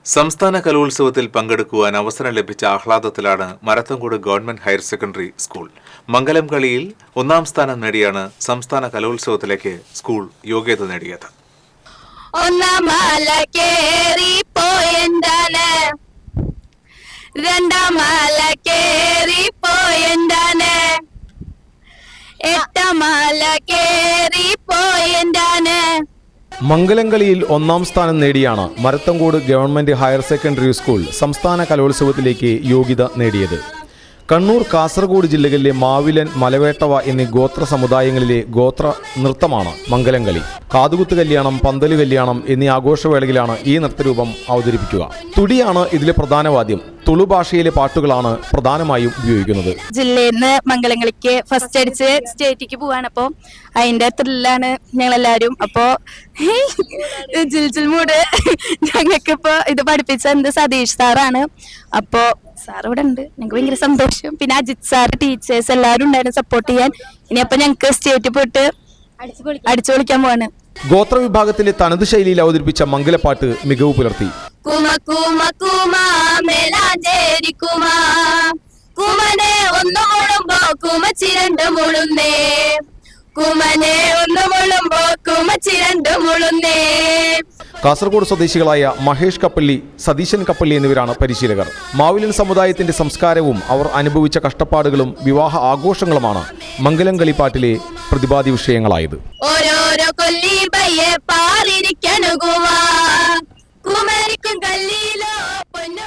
സംസ്ഥാന കലോത്സവത്തിൽ പങ്കെടുക്കുവാൻ അവസരം ലഭിച്ച ആഹ്ലാദത്തിലാണ് Marathancode government higher secondary school. മംഗലം കളിയിൽ 1ാം സ്ഥാനം നേടിയാണ് സംസ്ഥാന കലോത്സവത്തിലേക്ക് സ്കൂൾ യോഗ്യത നേടിയത്. മംഗലം കളിയിൽ 1ാം സ്ഥാനം നേടിയാണ് Marathamcode government higher secondary school സംസ്ഥാന കലോത്സവത്തിലേക്ക് യോഗ്യത നേടിയത്. കണ്ണൂർ, കാസർഗോഡ് ജില്ലകളിലെ മാവിലൻ, മലവേട്ടവ എന്നീ ഗോത്ര സമുദായങ്ങളിലെ ഗോത്ര നൃത്തമാണ് മംഗലം കളി. കാതുകുത്ത് കല്യാണം, പന്തല് കല്യാണം എന്നീ ആഘോഷവേളയിലാണ് ഈ നൃത്തരൂപം അവതരിപ്പിക്കുക. തുടിയാണ് ഇതിലെ പ്രധാന വാദ്യം. തുളു ഭാഷയിലെ പാട്ടുകളാണ് പ്രധാനമായും ഉപയോഗിക്കുന്നത്. ജില്ലയിൽ നിന്ന് മംഗലം കളിക്ക് ഫസ്റ്റ് അടിച്ച് സ്റ്റേറ്റിക്ക് പോവാണ്. അപ്പോൾ അതിന്റെ ത്രില്ലാണ് ഞങ്ങളെല്ലാവരും. അപ്പോൾ ജിൽജിൽ മൂട് ഞങ്ങൾക്കിപ്പോൾ ഇത് പഠിപ്പിച്ച സതീഷ് സാറാണ്. അപ്പോൾ സാർ ഇവിടെ ഉണ്ട്, ഞങ്ങൾക്ക് ഭയങ്കര സന്തോഷം. പിന്നെ അജിത് സാർ, ടീച്ചേഴ്സ് എല്ലാവരും ഉണ്ടായിരുന്നു സപ്പോർട്ട് ചെയ്യാൻ. ഇനിയപ്പോൾ ഞങ്ങൾക്ക് സ്റ്റേറ്റിൽ പോയിട്ട് അടിച്ചു പൊളിക്കാൻ പോവാണ്. ഗോത്ര വിഭാഗത്തിലെ തനത് ശൈലിയിൽ അവതരിപ്പിച്ച മംഗലപ്പാട്ട് മികവ് പുലർത്തി. കാസർഗോഡ് സ്വദേശികളായ മഹേഷ് കപ്പള്ളി, സതീശൻ കപ്പള്ളി എന്നിവരാണ് പരിശീലകർ. മാവിലൻ സമുദായത്തിന്റെ സംസ്കാരവും അവർ അനുഭവിച്ച കഷ്ടപ്പാടുകളും വിവാഹ ആഘോഷങ്ങളുമാണ് മംഗലം കളിപ്പാട്ടിലെ പ്രതിപാദ്യ വിഷയങ്ങളായത്. ഓരോരോ കൊല്ലി പയ്യെ പാറിരിക്കണുകുവാ കുമരിക്കും കല്ലിലോ പൊന്നു